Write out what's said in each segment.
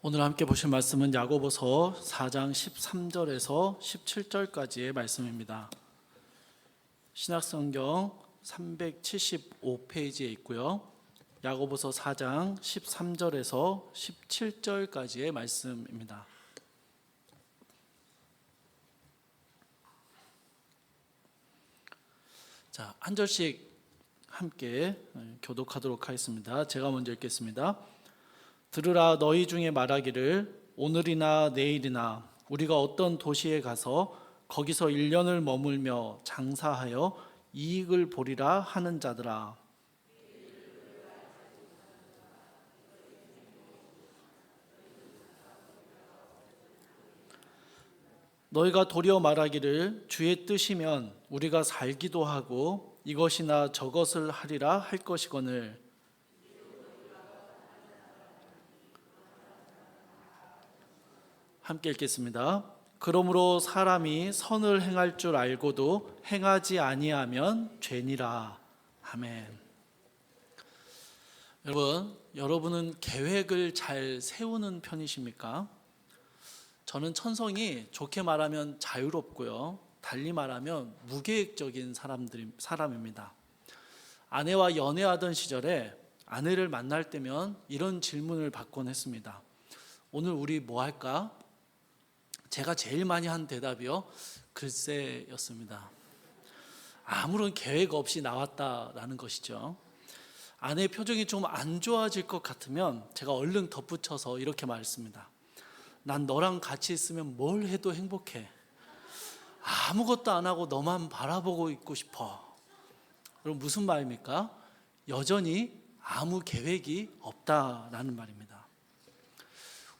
오늘 함께 보실 말씀은 야고보서 4장 13절에서 17절까지의 말씀입니다. 신약성경 375페이지에 있고요. 야고보서 4장 13절에서 17절까지의 말씀입니다. 자, 한 절씩 함께 교독하도록 하겠습니다. 제가 먼저 읽겠습니다. 들으라, 너희 중에 말하기를 오늘이나 내일이나 우리가 어떤 도시에 가서 거기서 1년을 머물며 장사하여 이익을 보리라 하는 자들아, 너희가 도리어 말하기를 주의 뜻이면 우리가 살기도 하고 이것이나 저것을 하리라 할 것이거늘, 함께 읽겠습니다. 그러므로 사람이 선을 행할 줄 알고도 행하지 아니하면 죄니라. 아멘. 여러분은 계획을 잘 세우는 편이십니까? 저는 천성이 좋게 말하면 자유롭고요, 달리 말하면 무계획적인 사람입니다. 아내와 연애하던 시절에 아내를 만날 때면 이런 질문을 받곤 했습니다. 오늘 우리 뭐 할까? 제가 제일 많이 한 대답이요, 글쎄였습니다. 아무런 계획 없이 나왔다라는 것이죠. 아내의 표정이 좀 안 좋아질 것 같으면 제가 얼른 덧붙여서 이렇게 말했습니다. 난 너랑 같이 있으면 뭘 해도 행복해. 아무것도 안 하고 너만 바라보고 있고 싶어. 그럼 무슨 말입니까? 여전히 아무 계획이 없다라는 말입니다.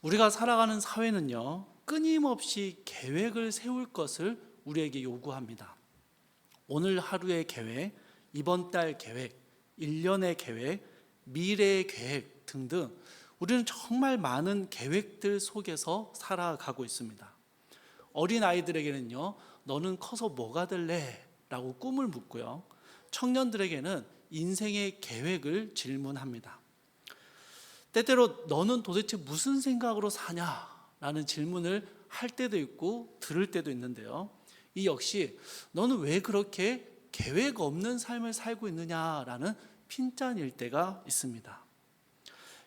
우리가 살아가는 사회는요, 끊임없이 계획을 세울 것을 우리에게 요구합니다. 오늘 하루의 계획, 이번 달 계획, 1년의 계획, 미래의 계획 등등 우리는 정말 많은 계획들 속에서 살아가고 있습니다. 어린 아이들에게는요, 너는 커서 뭐가 될래? 라고 꿈을 묻고요, 청년들에게는 인생의 계획을 질문합니다. 때때로 너는 도대체 무슨 생각으로 사냐? 라는 질문을 할 때도 있고 들을 때도 있는데요, 이 역시 너는 왜 그렇게 계획 없는 삶을 살고 있느냐라는 핀잔일 때가 있습니다.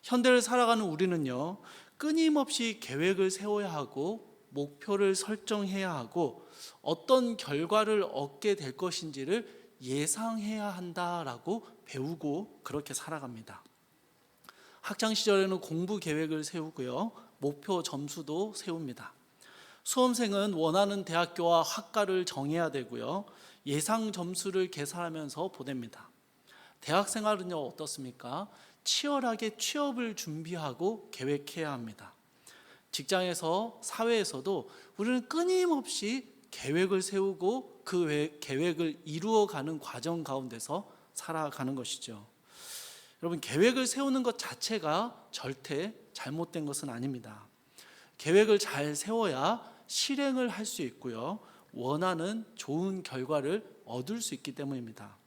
현대를 살아가는 우리는요, 끊임없이 계획을 세워야 하고 목표를 설정해야 하고 어떤 결과를 얻게 될 것인지를 예상해야 한다라고 배우고 그렇게 살아갑니다. 학창 시절에는 공부 계획을 세우고요, 목표 점수도 세웁니다. 수험생은 원하는 대학교와 학과를 정해야 되고요, 예상 점수를 계산하면서 보냅니다. 대학 생활은요, 어떻습니까? 치열하게 취업을 준비하고 계획해야 합니다. 직장에서, 사회에서도 우리는 끊임없이 계획을 세우고 그 계획을 이루어가는 과정 가운데서 살아가는 것이죠. 여러분, 계획을 세우는 것 자체가 절대 잘못된 것은 아닙니다. 계획을 잘 세워야 실행을 할 수 있고요, 원하는 좋은 결과를 얻을 수 있기 때문입니다.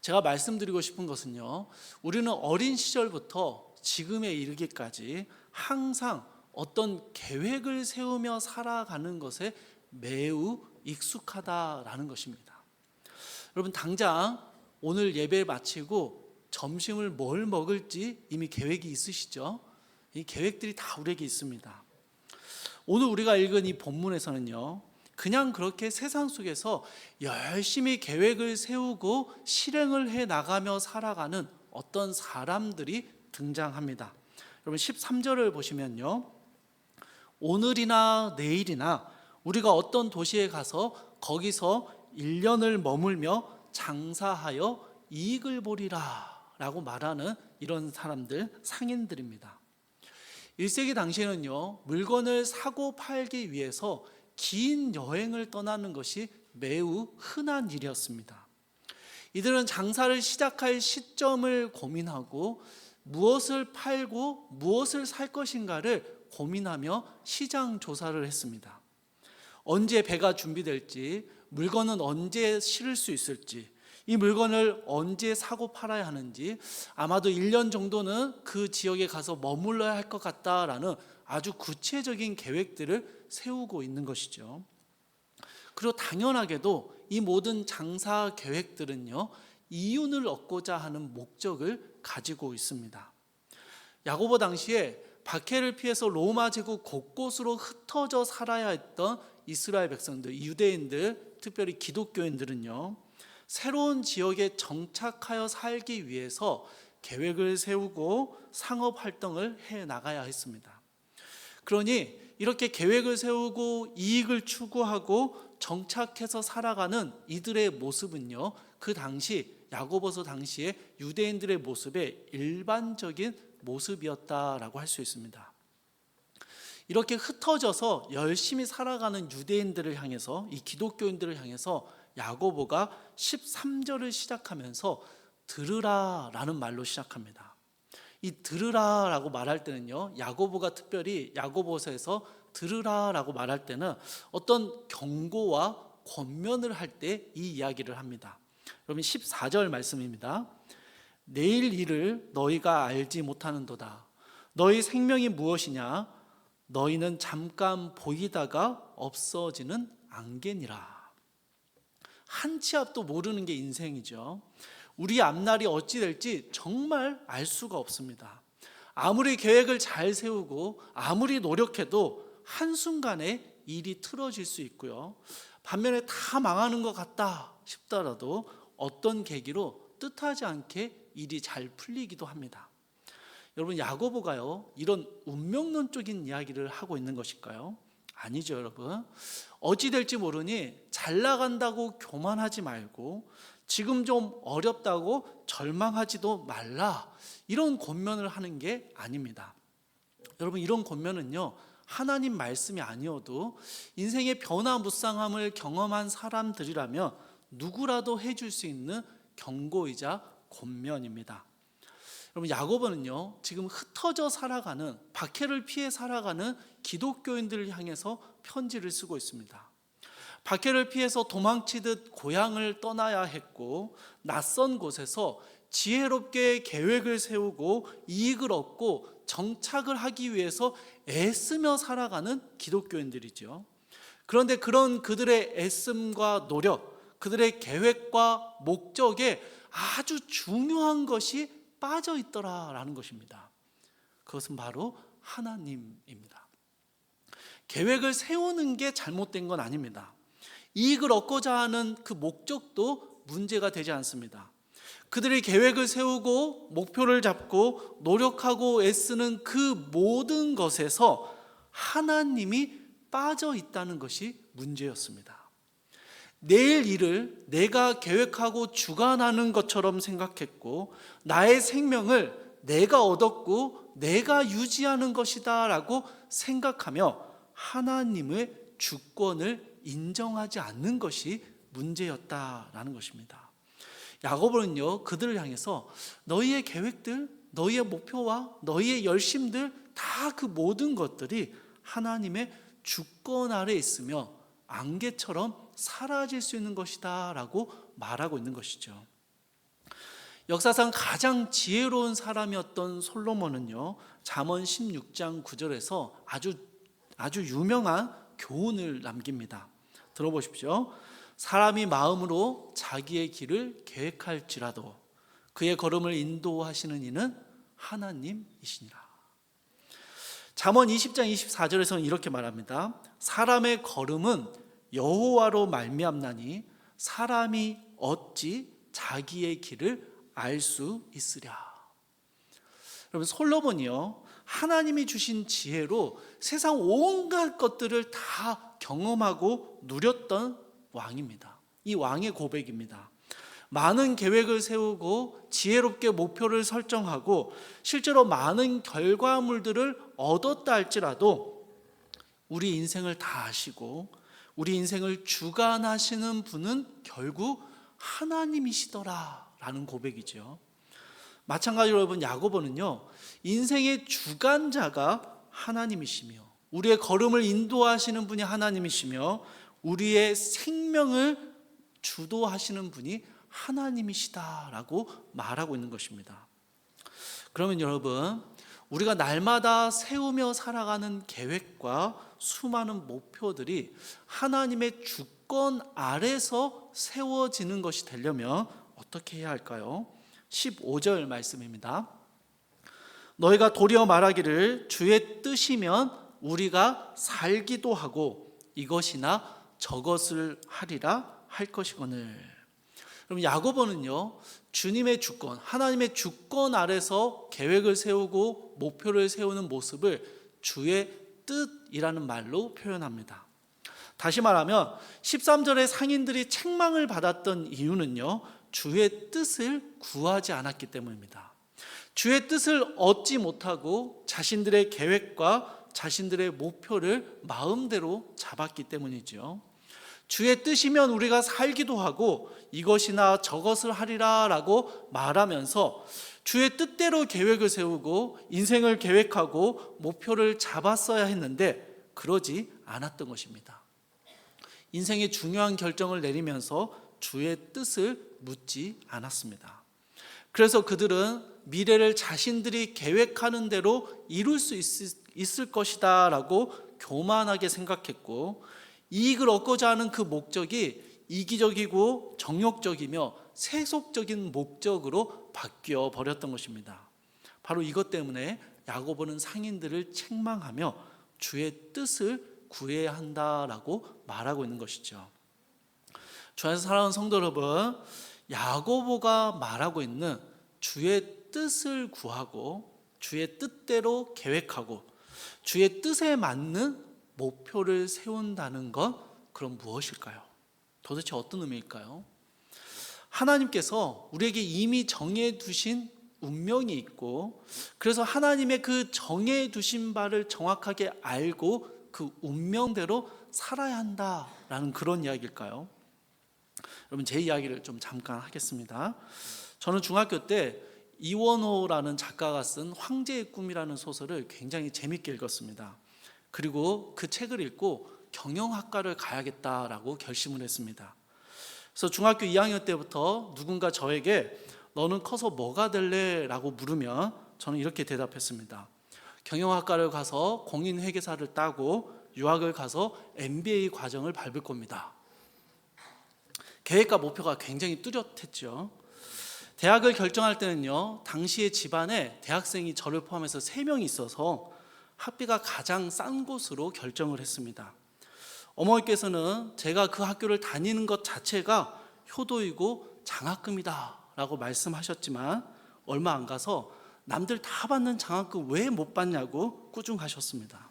제가 말씀드리고 싶은 것은요, 우리는 어린 시절부터 지금에 이르기까지 항상 어떤 계획을 세우며 살아가는 것에 매우 익숙하다라는 것입니다. 여러분, 당장 오늘 예배 마치고 점심을 뭘 먹을지 이미 계획이 있으시죠? 이 계획들이 다 우리에게 있습니다. 오늘 우리가 읽은 이 본문에서는요, 그냥 그렇게 세상 속에서 열심히 계획을 세우고 실행을 해 나가며 살아가는 어떤 사람들이 등장합니다. 여러분, 13절을 보시면요, 오늘이나 내일이나 우리가 어떤 도시에 가서 거기서 1년을 머물며 장사하여 이익을 보리라 라고 말하는 이런 사람들, 상인들입니다. 1세기 당시에는요, 물건을 사고 팔기 위해서 긴 여행을 떠나는 것이 매우 흔한 일이었습니다. 이들은 장사를 시작할 시점을 고민하고 무엇을 팔고 무엇을 살 것인가를 고민하며 시장 조사를 했습니다. 언제 배가 준비될지, 물건은 언제 실을 수 있을지, 이 물건을 언제 사고 팔아야 하는지, 아마도 1년 정도는 그 지역에 가서 머물러야 할 것 같다라는 아주 구체적인 계획들을 세우고 있는 것이죠. 그리고 당연하게도 이 모든 장사 계획들은요, 이윤을 얻고자 하는 목적을 가지고 있습니다. 야고보 당시에 박해를 피해서 로마 제국 곳곳으로 흩어져 살아야 했던 이스라엘 백성들, 유대인들, 특별히 기독교인들은요, 새로운 지역에 정착하여 살기 위해서 계획을 세우고 상업 활동을 해 나가야 했습니다. 그러니 이렇게 계획을 세우고 이익을 추구하고 정착해서 살아가는 이들의 모습은요, 그 당시 야고보서 당시에 유대인들의 모습의 일반적인 모습이었다라고 할 수 있습니다. 이렇게 흩어져서 열심히 살아가는 유대인들을 향해서, 이 기독교인들을 향해서 야고보가 13절을 시작하면서 들으라라는 말로 시작합니다. 이 들으라라고 말할 때는요, 야고보가 특별히 야고보서에서 들으라라고 말할 때는 어떤 경고와 권면을 할 때 이 이야기를 합니다. 여러분 14절 말씀입니다. 내일 일을 너희가 알지 못하는도다. 너희 생명이 무엇이냐? 너희는 잠깐 보이다가 없어지는 안개니라. 한 치 앞도 모르는 게 인생이죠. 우리 앞날이 어찌 될지 정말 알 수가 없습니다. 아무리 계획을 잘 세우고 아무리 노력해도 한순간에 일이 틀어질 수 있고요, 반면에 다 망하는 것 같다 싶더라도 어떤 계기로 뜻하지 않게 일이 잘 풀리기도 합니다. 여러분, 야고보가요, 이런 운명론적인 이야기를 하고 있는 것일까요? 아니죠, 여러분. 어찌 될지 모르니 잘 나간다고 교만하지 말고, 지금 좀 어렵다고 절망하지도 말라, 이런 권면을 하는 게 아닙니다. 여러분, 이런 권면은요, 하나님 말씀이 아니어도 인생의 변화무쌍함을 경험한 사람들이라면 누구라도 해줄 수 있는 경고이자 권면입니다. 여러분, 야고보는요, 지금 흩어져 살아가는, 박해를 피해 살아가는 기독교인들을 향해서 편지를 쓰고 있습니다. 박해를 피해서 도망치듯 고향을 떠나야 했고, 낯선 곳에서 지혜롭게 계획을 세우고 이익을 얻고 정착을 하기 위해서 애쓰며 살아가는 기독교인들이죠. 그런데 그런 그들의 애씀과 노력, 그들의 계획과 목적에 아주 중요한 것이 빠져 있더라라는 것입니다. 그것은 바로 하나님입니다. 계획을 세우는 게 잘못된 건 아닙니다. 이익을 얻고자 하는 그 목적도 문제가 되지 않습니다. 그들이 계획을 세우고 목표를 잡고 노력하고 애쓰는 그 모든 것에서 하나님이 빠져 있다는 것이 문제였습니다. 내일 일을 내가 계획하고 주관하는 것처럼 생각했고, 나의 생명을 내가 얻었고 내가 유지하는 것이다 라고 생각하며 하나님의 주권을 인정하지 않는 것이 문제였다라는 것입니다. 야고보는요, 그들을 향해서 너희의 계획들, 너희의 목표와 너희의 열심들, 다 그 모든 것들이 하나님의 주권 아래 있으며 안개처럼 사라질 수 있는 것이다 라고 말하고 있는 것이죠. 역사상 가장 지혜로운 사람이었던 솔로몬은요, 잠언 16장 9절에서 아주 유명한 교훈을 남깁니다. 들어보십시오. 사람이 마음으로 자기의 길을 계획할지라도 그의 걸음을 인도하시는 이는 하나님이시니라. 잠언 20장 24절에서는 이렇게 말합니다. 사람의 걸음은 여호와로 말미암나니 사람이 어찌 자기의 길을 알 수 있으랴. 여러분, 솔로몬이요, 하나님이 주신 지혜로 세상 온갖 것들을 다 경험하고 누렸던 왕입니다. 이 왕의 고백입니다. 많은 계획을 세우고 지혜롭게 목표를 설정하고 실제로 많은 결과물들을 얻었다 할지라도 우리 인생을 다 아시고 우리 인생을 주관하시는 분은 결국 하나님이시더라라는 고백이죠. 마찬가지로 여러분, 야고보는요, 인생의 주관자가 하나님이시며 우리의 걸음을 인도하시는 분이 하나님이시며 우리의 생명을 주도하시는 분이 하나님이시다라고 말하고 있는 것입니다. 그러면 여러분, 우리가 날마다 세우며 살아가는 계획과 수많은 목표들이 하나님의 주권 아래서 세워지는 것이 되려면 어떻게 해야 할까요? 15절 말씀입니다. 너희가 도리어 말하기를 주의 뜻이면 우리가 살기도 하고 이것이나 저것을 하리라 할 것이거늘. 그럼 야고보는요, 주님의 주권, 하나님의 주권 아래서 계획을 세우고 목표를 세우는 모습을 주의 뜻이라는 말로 표현합니다. 다시 말하면 13절에 상인들이 책망을 받았던 이유는요, 주의 뜻을 구하지 않았기 때문입니다. 주의 뜻을 얻지 못하고 자신들의 계획과 자신들의 목표를 마음대로 잡았기 때문이죠. 주의 뜻이면 우리가 살기도 하고 이것이나 저것을 하리라 라고 말하면서 주의 뜻대로 계획을 세우고 인생을 계획하고 목표를 잡았어야 했는데 그러지 않았던 것입니다. 인생의 중요한 결정을 내리면서 주의 뜻을 묻지 않았습니다. 그래서 그들은 미래를 자신들이 계획하는 대로 이룰 수 있을 것이다 라고 교만하게 생각했고, 이익을 얻고자 하는 그 목적이 이기적이고 정욕적이며 세속적인 목적으로 바뀌어 버렸던 것입니다. 바로 이것 때문에 야고보는 상인들을 책망하며 주의 뜻을 구해야 한다라고 말하고 있는 것이죠. 주 안에서 사랑하는 성도 여러분, 야고보가 말하고 있는 주의 뜻을 구하고 주의 뜻대로 계획하고 주의 뜻에 맞는 목표를 세운다는 건 그럼 무엇일까요? 도대체 어떤 의미일까요? 하나님께서 우리에게 이미 정해 두신 운명이 있고, 그래서 하나님의 그 정해 두신 바를 정확하게 알고 그 운명대로 살아야 한다라는 그런 이야기일까요? 여러분, 제 이야기를 좀 잠깐 하겠습니다. 저는 중학교 때 이원호라는 작가가 쓴 황제의 꿈이라는 소설을 굉장히 재밌게 읽었습니다. 그리고 그 책을 읽고 경영학과를 가야겠다라고 결심을 했습니다. 그래서 중학교 2학년 때부터 누군가 저에게 너는 커서 뭐가 될래? 라고 물으면 저는 이렇게 대답했습니다. 경영학과를 가서 공인회계사를 따고 유학을 가서 MBA 과정을 밟을 겁니다. 계획과 목표가 굉장히 뚜렷했죠. 대학을 결정할 때는요, 당시의 집안에 대학생이 저를 포함해서 3명이 있어서 학비가 가장 싼 곳으로 결정을 했습니다. 어머니께서는 제가 그 학교를 다니는 것 자체가 효도이고 장학금이다 라고 말씀하셨지만 얼마 안 가서 남들 다 받는 장학금 왜 못 받냐고 꾸중하셨습니다.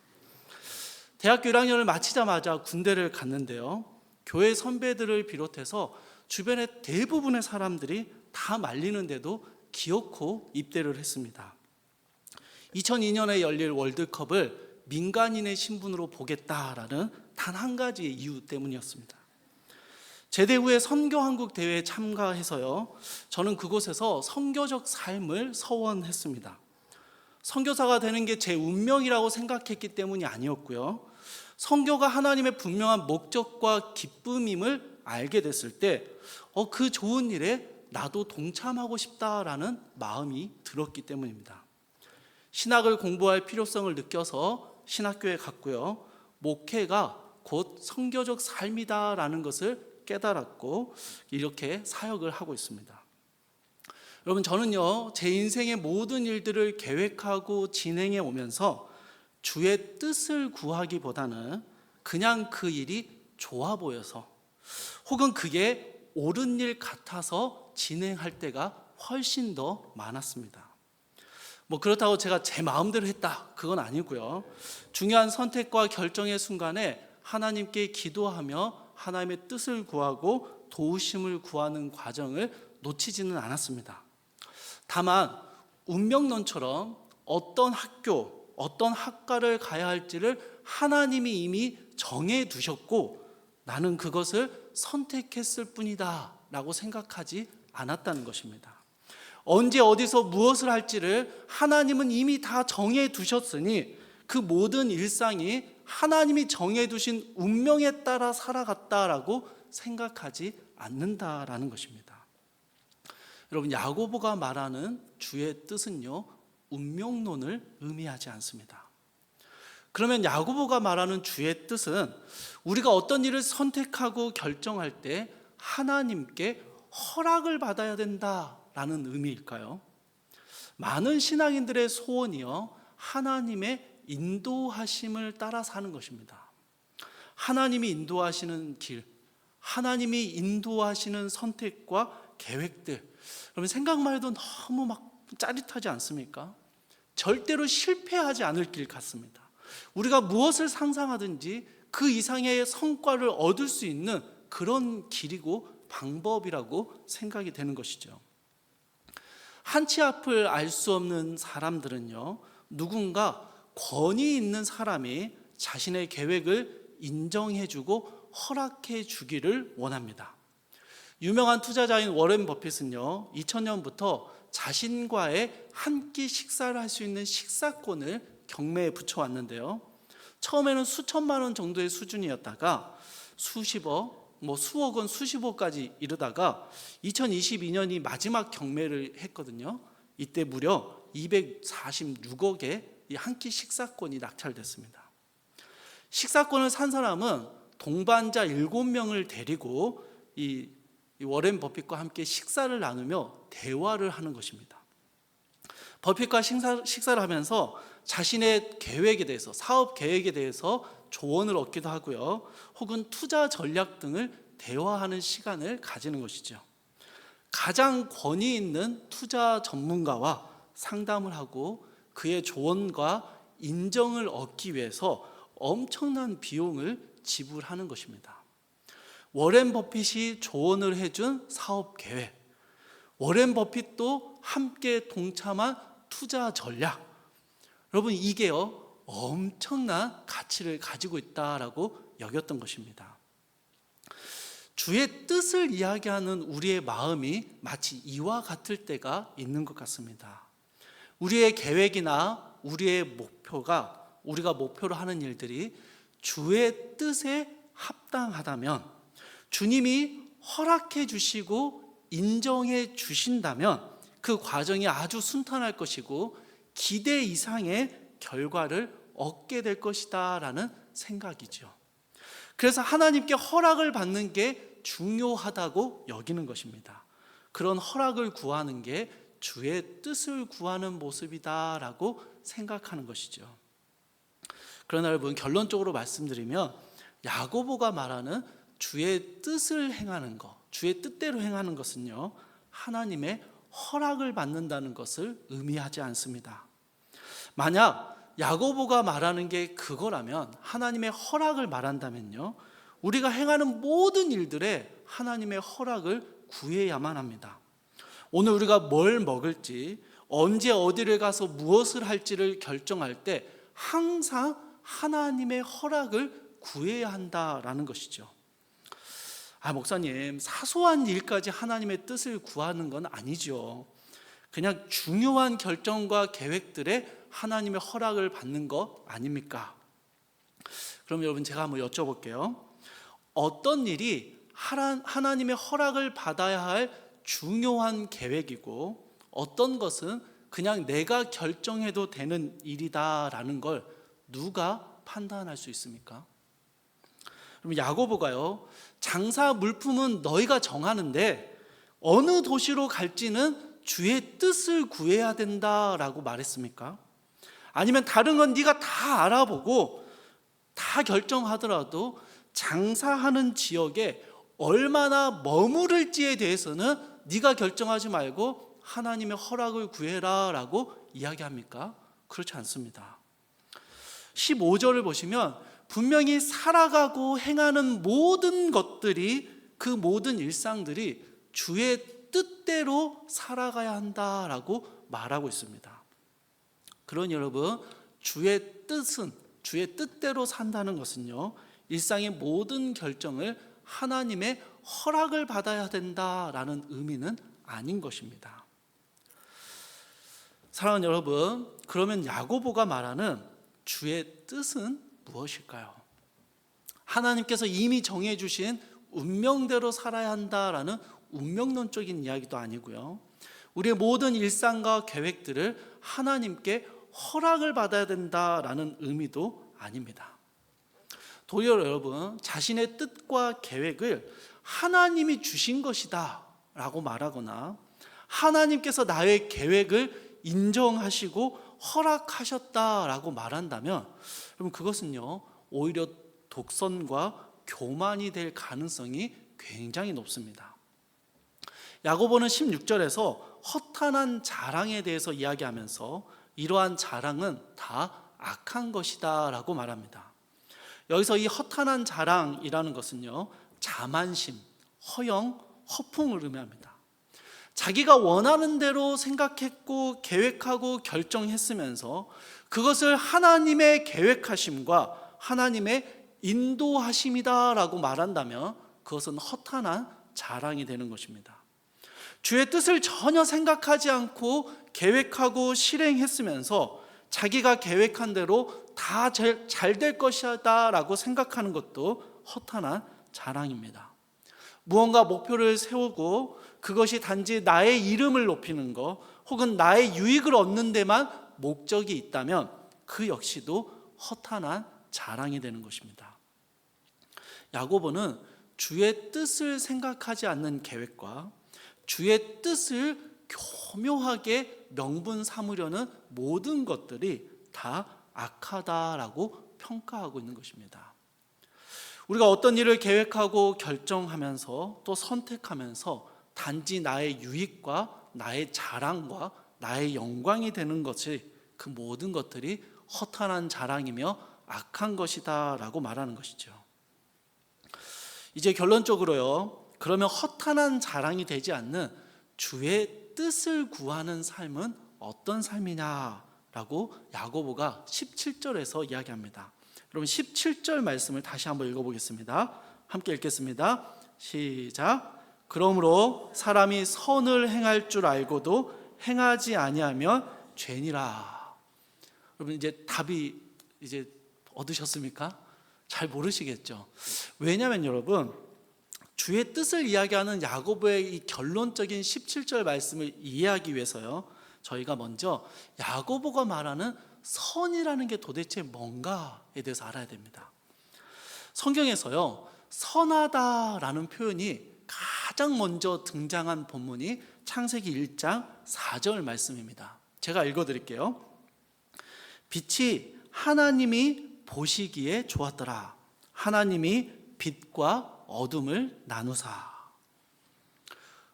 대학교 1학년을 마치자마자 군대를 갔는데요, 교회 선배들을 비롯해서 주변의 대부분의 사람들이 다 말리는데도 기어코 입대를 했습니다. 2002년에 열릴 월드컵을 민간인의 신분으로 보겠다라는 단 한 가지의 이유 때문이었습니다. 제대 후에 선교한국 대회에 참가해서요, 저는 그곳에서 선교적 삶을 서원했습니다. 선교사가 되는 게 제 운명이라고 생각했기 때문이 아니었고요, 선교가 하나님의 분명한 목적과 기쁨임을 알게 됐을 때 그 좋은 일에 나도 동참하고 싶다라는 마음이 들었기 때문입니다. 신학을 공부할 필요성을 느껴서 신학교에 갔고요, 목회가 곧 선교적 삶이다라는 것을 깨달았고 이렇게 사역을 하고 있습니다. 여러분, 저는요, 제 인생의 모든 일들을 계획하고 진행해 오면서 주의 뜻을 구하기보다는 그냥 그 일이 좋아 보여서 혹은 그게 옳은 일 같아서 진행할 때가 훨씬 더 많았습니다. 그렇다고 제가 제 마음대로 했다, 그건 아니고요, 중요한 선택과 결정의 순간에 하나님께 기도하며 하나님의 뜻을 구하고 도우심을 구하는 과정을 놓치지는 않았습니다. 다만 운명론처럼 어떤 학교, 어떤 학과를 가야 할지를 하나님이 이미 정해 두셨고 나는 그것을 선택했을 뿐이다 라고 생각하지 않았다는 것입니다. 언제 어디서 무엇을 할지를 하나님은 이미 다 정해 두셨으니 그 모든 일상이 하나님이 정해 두신 운명에 따라 살아갔다라고 생각하지 않는다라는 것입니다. 여러분, 야고보가 말하는 주의 뜻은요, 운명론을 의미하지 않습니다. 그러면 야고보가 말하는 주의 뜻은 우리가 어떤 일을 선택하고 결정할 때 하나님께 허락을 받아야 된다라는 의미일까요? 많은 신앙인들의 소원이요, 하나님의 인도하심을 따라 사는 것입니다. 하나님이 인도하시는 길, 하나님이 인도하시는 선택과 계획들, 여러분 생각만 해도 너무 막 짜릿하지 않습니까? 절대로 실패하지 않을 길 같습니다. 우리가 무엇을 상상하든지 그 이상의 성과를 얻을 수 있는 그런 길이고 방법이라고 생각이 되는 것이죠. 한치 앞을 알 수 없는 사람들은요, 누군가 권위 있는 사람이 자신의 계획을 인정해주고 허락해 주기를 원합니다. 유명한 투자자인 워렌 버핏은요, 2000년부터 자신과의 한 끼 식사를 할 수 있는 식사권을 경매에 붙여왔는데요, 처음에는 수천만 원 정도의 수준이었다가 수십억, 수억 원, 수십억까지 이르다가 2022년이 마지막 경매를 했거든요. 이때 무려 246억의 한 끼 식사권이 낙찰됐습니다. 식사권을 산 사람은 동반자 7명을 데리고 이 워렌 버핏과 함께 식사를 나누며 대화를 하는 것입니다. 버핏과 식사를 하면서 자신의 계획에 대해서, 사업 계획에 대해서 조언을 얻기도 하고요, 혹은 투자 전략 등을 대화하는 시간을 가지는 것이죠. 가장 권위 있는 투자 전문가와 상담을 하고 그의 조언과 인정을 얻기 위해서 엄청난 비용을 지불하는 것입니다. 워렌 버핏이 조언을 해준 사업 계획, 워렌 버핏도 함께 동참한 투자 전략, 여러분 이게요, 엄청난 가치를 가지고 있다라고 여겼던 것입니다. 주의 뜻을 이야기하는 우리의 마음이 마치 이와 같을 때가 있는 것 같습니다. 우리의 계획이나 우리의 목표가, 우리가 목표로 하는 일들이 주의 뜻에 합당하다면, 주님이 허락해 주시고 인정해 주신다면 그 과정이 아주 순탄할 것이고 기대 이상의 결과를 얻게 될 것이다 라는 생각이죠. 그래서 하나님께 허락을 받는 게 중요하다고 여기는 것입니다. 그런 허락을 구하는 게 주의 뜻을 구하는 모습이다 라고 생각하는 것이죠. 그러나 여러분, 결론적으로 말씀드리면 야고보가 말하는 주의 뜻을 행하는 것, 주의 뜻대로 행하는 것은요, 하나님의 허락을 받는다는 것을 의미하지 않습니다. 만약 야고보가 말하는 게 그거라면, 하나님의 허락을 말한다면요, 우리가 행하는 모든 일들에 하나님의 허락을 구해야만 합니다. 오늘 우리가 뭘 먹을지, 언제 어디를 가서 무엇을 할지를 결정할 때 항상 하나님의 허락을 구해야 한다라는 것이죠. 목사님, 사소한 일까지 하나님의 뜻을 구하는 건 아니죠. 그냥 중요한 결정과 계획들에 하나님의 허락을 받는 것 아닙니까? 그럼 여러분, 제가 한번 여쭤볼게요. 어떤 일이 하나님의 허락을 받아야 할 중요한 계획이고 어떤 것은 그냥 내가 결정해도 되는 일이다라는 걸 누가 판단할 수 있습니까? 그럼 야고보가요, 장사 물품은 너희가 정하는데 어느 도시로 갈지는 주의 뜻을 구해야 된다라고 말했습니까? 아니면 다른 건 네가 다 알아보고 다 결정하더라도 장사하는 지역에 얼마나 머무를지에 대해서는 네가 결정하지 말고 하나님의 허락을 구해라 라고 이야기합니까? 그렇지 않습니다. 15절을 보시면 분명히 살아가고 행하는 모든 것들이, 그 모든 일상들이 주의 뜻대로 살아가야 한다라고 말하고 있습니다. 그러니 여러분, 주의 뜻대로 산다는 것은요, 일상의 모든 결정을 하나님의 허락을 받아야 된다라는 의미는 아닌 것입니다. 사랑하는 여러분, 그러면 야고보가 말하는 주의 뜻은 무엇일까요? 하나님께서 이미 정해주신 운명대로 살아야 한다라는 운명론적인 이야기도 아니고요, 우리의 모든 일상과 계획들을 하나님께 허락을 받아야 된다라는 의미도 아닙니다. 도리어 여러분, 자신의 뜻과 계획을 하나님이 주신 것이다 라고 말하거나 하나님께서 나의 계획을 인정하시고 허락하셨다라고 말한다면 여러분, 그것은요 오히려 독선과 교만이 될 가능성이 굉장히 높습니다. 야고보는 16절에서 허탄한 자랑에 대해서 이야기하면서 이러한 자랑은 다 악한 것이다 라고 말합니다. 여기서 이 허탄한 자랑이라는 것은요 자만심, 허영, 허풍을 의미합니다. 자기가 원하는 대로 생각했고 계획하고 결정했으면서 그것을 하나님의 계획하심과 하나님의 인도하심이다라고 말한다면 그것은 허탄한 자랑이 되는 것입니다. 주의 뜻을 전혀 생각하지 않고 계획하고 실행했으면서 자기가 계획한 대로 다 잘 될 것이다 라고 생각하는 것도 허탄한 자랑입니다. 무언가 목표를 세우고 그것이 단지 나의 이름을 높이는 것 혹은 나의 유익을 얻는 데만 목적이 있다면 그 역시도 허탄한 자랑이 되는 것입니다. 야고보는 주의 뜻을 생각하지 않는 계획과 주의 뜻을 교묘하게 명분 삼으려는 모든 것들이 다 악하다라고 평가하고 있는 것입니다. 우리가 어떤 일을 계획하고 결정하면서 또 선택하면서 단지 나의 유익과 나의 자랑과 나의 영광이 되는 것이 그 모든 것들이 허탄한 자랑이며 악한 것이다 라고 말하는 것이죠. 이제 결론적으로요, 그러면 허탄한 자랑이 되지 않는 주의 뜻을 구하는 삶은 어떤 삶이냐라고 야고보가 17절에서 이야기합니다. 여러분 17절 말씀을 다시 한번 읽어보겠습니다. 함께 읽겠습니다. 시작. 그러므로 사람이 선을 행할 줄 알고도 행하지 아니하면 죄니라. 여러분 이제 답이 이제 얻으셨습니까? 잘 모르시겠죠. 왜냐하면 여러분 주의 뜻을 이야기하는 야고보의 이 결론적인 17절 말씀을 이해하기 위해서요, 저희가 먼저 야고보가 말하는 선이라는 게 도대체 뭔가에 대해서 알아야 됩니다. 성경에서요 선하다라는 표현이 가장 먼저 등장한 본문이 창세기 1장 4절 말씀입니다. 제가 읽어드릴게요. 빛이 하나님이 보시기에 좋았더라. 하나님이 빛과 어둠을 나누사.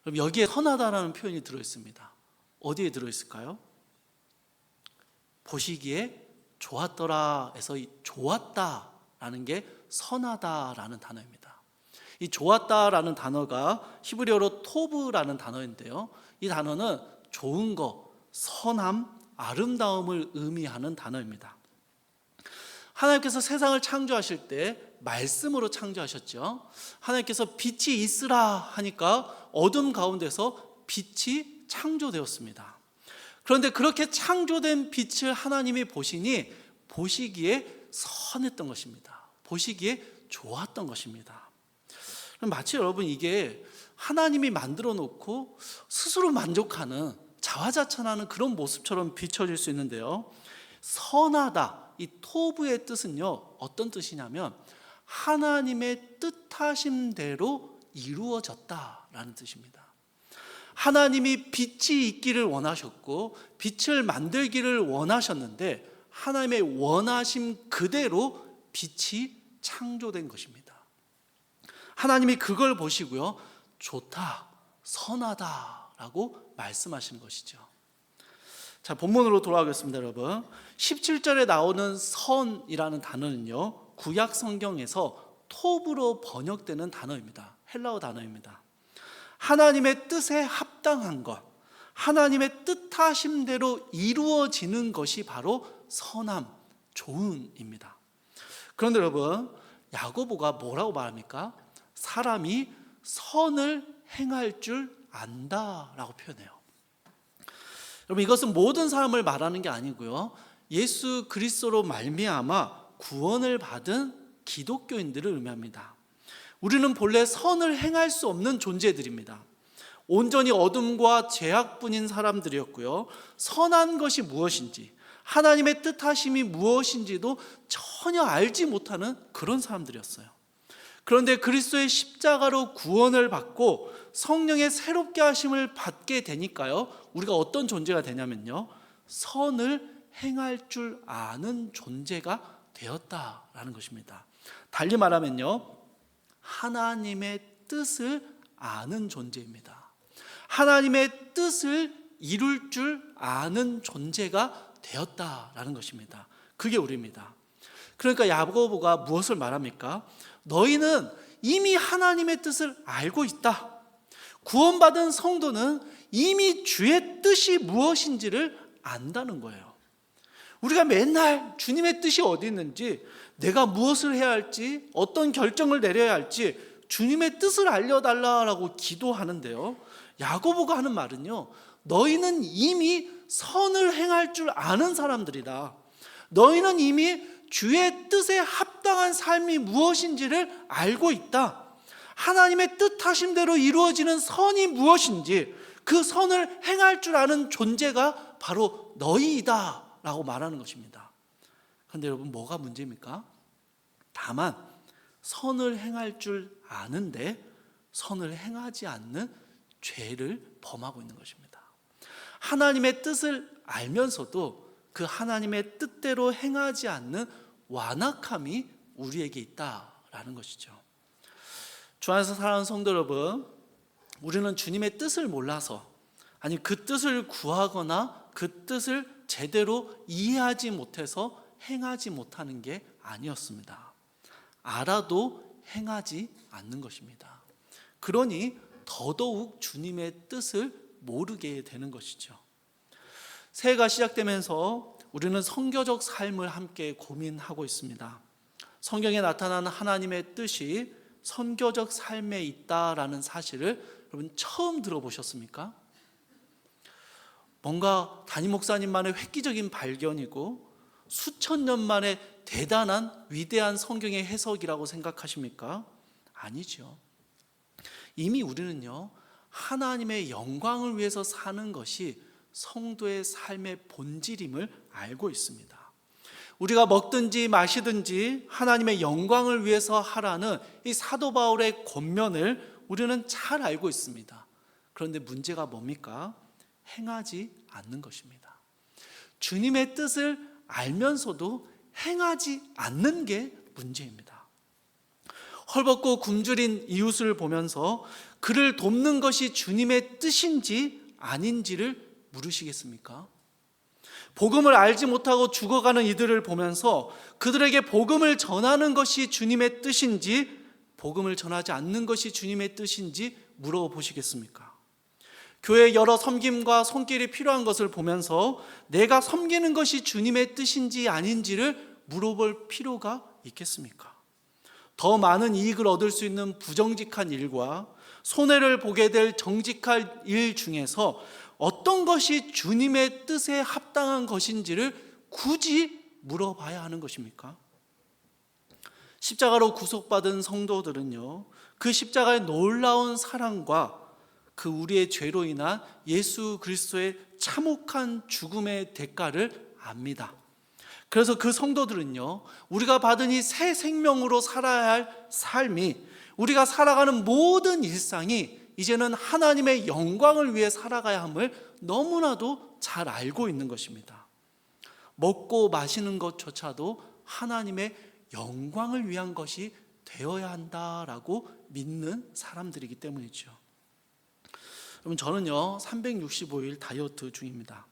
그럼 여기에 선하다라는 표현이 들어있습니다. 어디에 들어있을까요? 보시기에 좋았더라에서 이 좋았다라는 게 선하다라는 단어입니다. 이 좋았다라는 단어가 히브리어로 토브라는 단어인데요, 이 단어는 좋은 것, 선함, 아름다움을 의미하는 단어입니다. 하나님께서 세상을 창조하실 때 말씀으로 창조하셨죠. 하나님께서 빛이 있으라 하니까 어둠 가운데서 빛이 창조되었습니다. 그런데 그렇게 창조된 빛을 하나님이 보시니 보시기에 선했던 것입니다. 보시기에 좋았던 것입니다. 마치 여러분 이게 하나님이 만들어 놓고 스스로 만족하는, 자화자찬하는 그런 모습처럼 비춰질 수 있는데요, 선하다, 이 토브의 뜻은요 어떤 뜻이냐면 하나님의 뜻하심대로 이루어졌다라는 뜻입니다. 하나님이 빛이 있기를 원하셨고 빛을 만들기를 원하셨는데 하나님의 원하심 그대로 빛이 창조된 것입니다. 하나님이 그걸 보시고요 좋다, 선하다라고 말씀하신 것이죠. 자, 본문으로 돌아가겠습니다. 여러분 17절에 나오는 선이라는 단어는요 구약 성경에서 톱으로 번역되는 단어입니다. 헬라어 단어입니다. 하나님의 뜻에 합당한 것, 하나님의 뜻하심대로 이루어지는 것이 바로 선함, 좋음입니다. 그런데 여러분 야고보가 뭐라고 말합니까? 사람이 선을 행할 줄 안다라고 표현해요. 여러분 이것은 모든 사람을 말하는 게 아니고요, 예수 그리스도로 말미암아 구원을 받은 기독교인들을 의미합니다. 우리는 본래 선을 행할 수 없는 존재들입니다. 온전히 어둠과 죄악뿐인 사람들이었고요. 선한 것이 무엇인지, 하나님의 뜻하심이 무엇인지도 전혀 알지 못하는 그런 사람들이었어요. 그런데 그리스도의 십자가로 구원을 받고 성령의 새롭게 하심을 받게 되니까요, 우리가 어떤 존재가 되냐면요, 선을 행할 줄 아는 존재가 되었다라는 것입니다. 달리 말하면요, 하나님의 뜻을 아는 존재입니다. 하나님의 뜻을 이룰 줄 아는 존재가 되었다라는 것입니다. 그게 우리입니다. 그러니까 야고보가 무엇을 말합니까? 너희는 이미 하나님의 뜻을 알고 있다. 구원받은 성도는 이미 주의 뜻이 무엇인지를 안다는 거예요. 우리가 맨날 주님의 뜻이 어디 있는지, 내가 무엇을 해야 할지, 어떤 결정을 내려야 할지 주님의 뜻을 알려달라고 기도하는데요, 야고보가 하는 말은요, 너희는 이미 선을 행할 줄 아는 사람들이다. 너희는 이미 주의 뜻에 합당한 삶이 무엇인지를 알고 있다. 하나님의 뜻하심대로 이루어지는 선이 무엇인지 그 선을 행할 줄 아는 존재가 바로 너희이다 라고 말하는 것입니다. 그런데 여러분, 뭐가 문제입니까? 다만 선을 행할 줄 아는데 선을 행하지 않는 죄를 범하고 있는 것입니다. 하나님의 뜻을 알면서도 그 하나님의 뜻대로 행하지 않는 완악함이 우리에게 있다라는 것이죠. 주 안에서 사랑하는 성도 여러분, 우리는 주님의 뜻을 몰라서, 아니 그 뜻을 구하거나 그 뜻을 제대로 이해하지 못해서 행하지 못하는 게 아니었습니다. 알아도 행하지 않는 것입니다. 그러니 더더욱 주님의 뜻을 모르게 되는 것이죠. 새해가 시작되면서 우리는 선교적 삶을 함께 고민하고 있습니다. 성경에 나타나는 하나님의 뜻이 선교적 삶에 있다라는 사실을 여러분 처음 들어보셨습니까? 뭔가 담임 목사님만의 획기적인 발견이고 수천 년 만에 대단한 위대한 성경의 해석이라고 생각하십니까? 아니죠. 이미 우리는요, 하나님의 영광을 위해서 사는 것이 성도의 삶의 본질임을 알고 있습니다. 우리가 먹든지 마시든지 하나님의 영광을 위해서 하라는 이 사도 바울의 권면을 우리는 잘 알고 있습니다. 그런데 문제가 뭡니까? 행하지 않는 것입니다. 주님의 뜻을 알면서도 행하지 않는 게 문제입니다. 헐벗고 굶주린 이웃을 보면서 그를 돕는 것이 주님의 뜻인지 아닌지를 물으시겠습니까? 복음을 알지 못하고 죽어가는 이들을 보면서 그들에게 복음을 전하는 것이 주님의 뜻인지, 복음을 전하지 않는 것이 주님의 뜻인지 물어보시겠습니까? 교회에 여러 섬김과 손길이 필요한 것을 보면서 내가 섬기는 것이 주님의 뜻인지 아닌지를 물어볼 필요가 있겠습니까? 더 많은 이익을 얻을 수 있는 부정직한 일과 손해를 보게 될 정직한 일 중에서 어떤 것이 주님의 뜻에 합당한 것인지를 굳이 물어봐야 하는 것입니까? 십자가로 구속받은 성도들은요, 그 십자가의 놀라운 사랑과 그 우리의 죄로 인한 예수 그리스도의 참혹한 죽음의 대가를 압니다. 그래서 그 성도들은요, 우리가 받은 이 새 생명으로 살아야 할 삶이, 우리가 살아가는 모든 일상이 이제는 하나님의 영광을 위해 살아가야 함을 너무나도 잘 알고 있는 것입니다. 먹고 마시는 것조차도 하나님의 영광을 위한 것이 되어야 한다라고 믿는 사람들이기 때문이죠. 여러분, 저는요 365일 다이어트 중입니다.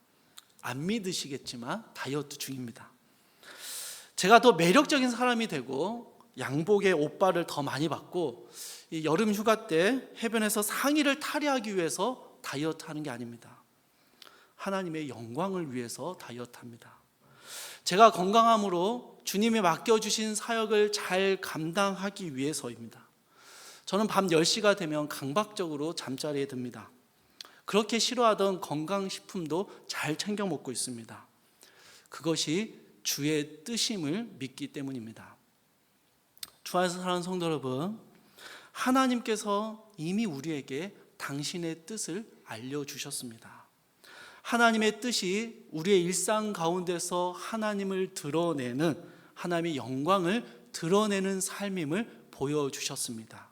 안 믿으시겠지만 다이어트 중입니다. 제가 더 매력적인 사람이 되고 양복에 옷발을 더 많이 받고 이 여름 휴가 때 해변에서 상의를 탈의하기 위해서 다이어트 하는 게 아닙니다. 하나님의 영광을 위해서 다이어트 합니다. 제가 건강함으로 주님이 맡겨주신 사역을 잘 감당하기 위해서입니다. 저는 밤 10시가 되면 강박적으로 잠자리에 듭니다. 그렇게 싫어하던 건강식품도 잘 챙겨 먹고 있습니다. 그것이 주의 뜻임을 믿기 때문입니다. 주 안에서 사랑하는 성도 여러분, 하나님께서 이미 우리에게 당신의 뜻을 알려주셨습니다. 하나님의 뜻이 우리의 일상 가운데서 하나님을 드러내는, 하나님의 영광을 드러내는 삶임을 보여주셨습니다.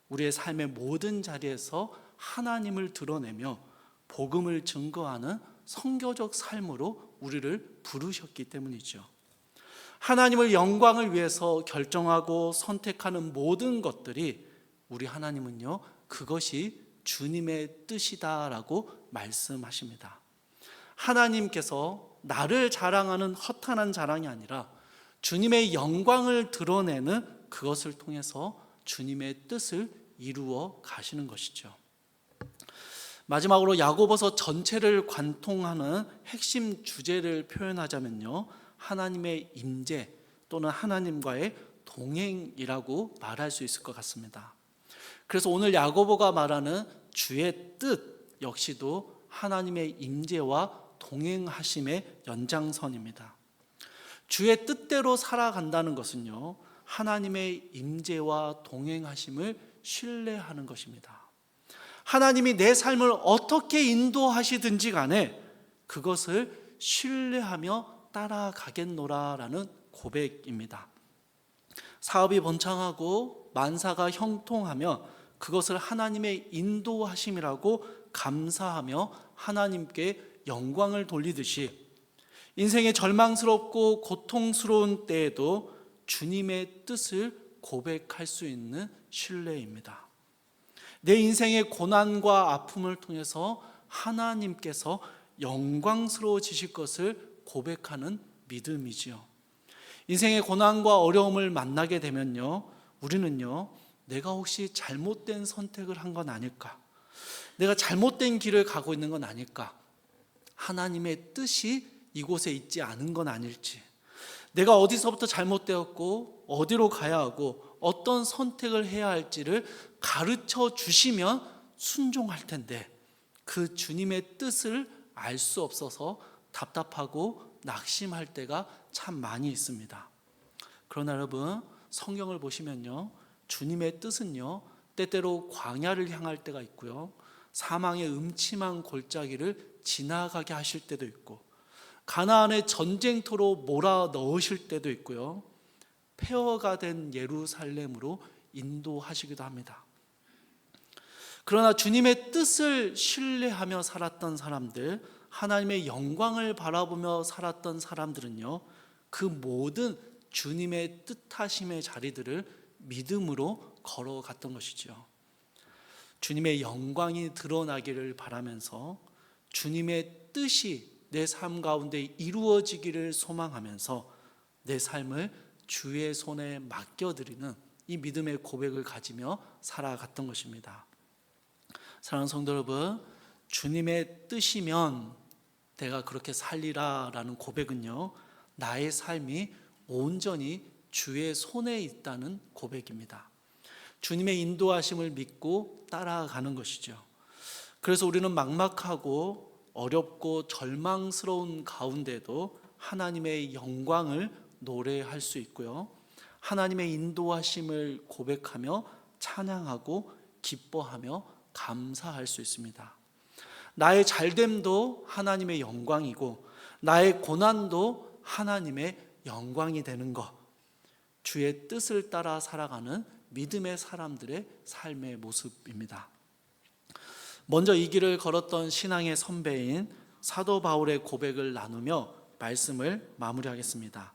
우리의 삶의 모든 자리에서 하나님을 드러내며 복음을 증거하는 선교적 삶으로 우리를 부르셨기 때문이죠. 하나님을 영광을 위해서 결정하고 선택하는 모든 것들이 우리 하나님은요, 그것이 주님의 뜻이다라고 말씀하십니다. 하나님께서 나를 자랑하는 허탄한 자랑이 아니라 주님의 영광을 드러내는 그것을 통해서 주님의 뜻을 이루어 가시는 것이죠. 마지막으로 야고보서 전체를 관통하는 핵심 주제를 표현하자면요, 하나님의 임재 또는 하나님과의 동행이라고 말할 수 있을 것 같습니다. 그래서 오늘 야고보가 말하는 주의 뜻 역시도 하나님의 임재와 동행하심의 연장선입니다. 주의 뜻대로 살아간다는 것은요, 하나님의 임재와 동행하심을 신뢰하는 것입니다. 하나님이 내 삶을 어떻게 인도하시든지 간에 그것을 신뢰하며 따라가겠노라라는 고백입니다. 사업이 번창하고 만사가 형통하며 그것을 하나님의 인도하심이라고 감사하며 하나님께 영광을 돌리듯이 인생의 절망스럽고 고통스러운 때에도 주님의 뜻을 고백할 수 있는 신뢰입니다. 내 인생의 고난과 아픔을 통해서 하나님께서 영광스러워지실 것을 고백하는 믿음이지요. 인생의 고난과 어려움을 만나게 되면요, 우리는요, 내가 혹시 잘못된 선택을 한 건 아닐까? 내가 잘못된 길을 가고 있는 건 아닐까? 하나님의 뜻이 이곳에 있지 않은 건 아닐지, 내가 어디서부터 잘못되었고 어디로 가야 하고 어떤 선택을 해야 할지를 가르쳐 주시면 순종할 텐데 그 주님의 뜻을 알 수 없어서 답답하고 낙심할 때가 참 많이 있습니다. 그러나 여러분, 성경을 보시면요, 주님의 뜻은요, 때때로 광야를 향할 때가 있고요, 사망의 음침한 골짜기를 지나가게 하실 때도 있고, 가나안의 전쟁터로 몰아 넣으실 때도 있고요, 폐허가 된 예루살렘으로 인도하시기도 합니다. 그러나 주님의 뜻을 신뢰하며 살았던 사람들, 하나님의 영광을 바라보며 살았던 사람들은요, 그 모든 주님의 뜻하심의 자리들을 믿음으로 걸어갔던 것이죠. 주님의 영광이 드러나기를 바라면서 주님의 뜻이 내 삶 가운데 이루어지기를 소망하면서 내 삶을 주의 손에 맡겨드리는 이 믿음의 고백을 가지며 살아갔던 것입니다. 사랑하는 성도 여러분, 주님의 뜻이면 내가 그렇게 살리라 라는 고백은요, 나의 삶이 온전히 주의 손에 있다는 고백입니다. 주님의 인도하심을 믿고 따라가는 것이죠. 그래서 우리는 막막하고 어렵고 절망스러운 가운데도 하나님의 영광을 노래할 수 있고요, 하나님의 인도하심을 고백하며 찬양하고 기뻐하며 감사할 수 있습니다. 나의 잘됨도 하나님의 영광이고 나의 고난도 하나님의 영광이 되는 것, 주의 뜻을 따라 살아가는 믿음의 사람들의 삶의 모습입니다. 먼저 이 길을 걸었던 신앙의 선배인 사도 바울의 고백을 나누며 말씀을 마무리하겠습니다.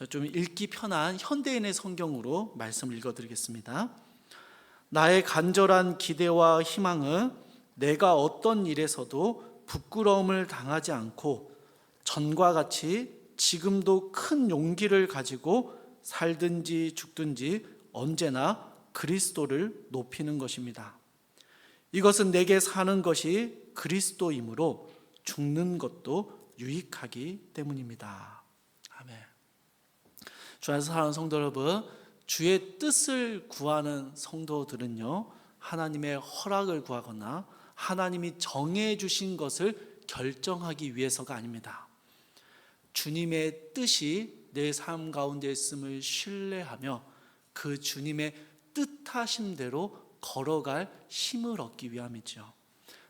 좀 읽기 편한 현대인의 성경으로 말씀을 읽어드리겠습니다. 나의 간절한 기대와 희망은 내가 어떤 일에서도 부끄러움을 당하지 않고 전과 같이 지금도 큰 용기를 가지고 살든지 죽든지 언제나 그리스도를 높이는 것입니다. 이것은 내게 사는 것이 그리스도이므로 죽는 것도 유익하기 때문입니다. 아멘. 주 안에서 사랑하는 성도 여러분, 주의 뜻을 구하는 성도들은요, 하나님의 허락을 구하거나 하나님이 정해 주신 것을 결정하기 위해서가 아닙니다. 주님의 뜻이 내 삶 가운데 있음을 신뢰하며 그 주님의 뜻하신 대로 걸어갈 힘을 얻기 위함이죠.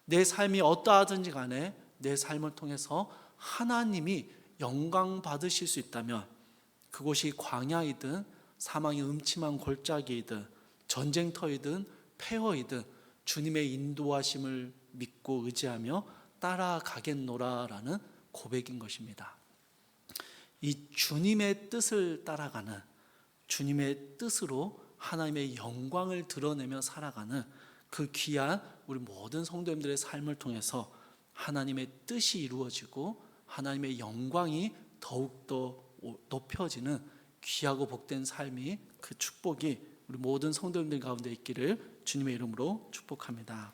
내 삶이 어떠하든지 간에 내 삶을 통해서 하나님이 영광 받으실 수 있다면, 그곳이 광야이든 사망의 음침한 골짜기이든 전쟁터이든 폐허이든 주님의 인도하심을 믿고 의지하며 따라가겠노라라는 고백인 것입니다. 이 주님의 뜻을 따라가는, 주님의 뜻으로 하나님의 영광을 드러내며 살아가는 그 귀한 우리 모든 성도님들의 삶을 통해서 하나님의 뜻이 이루어지고 하나님의 영광이 더욱더 높여지는 귀하고 복된 삶이, 그 축복이 우리 모든 성도님들 가운데 있기를 주님의 이름으로 축복합니다.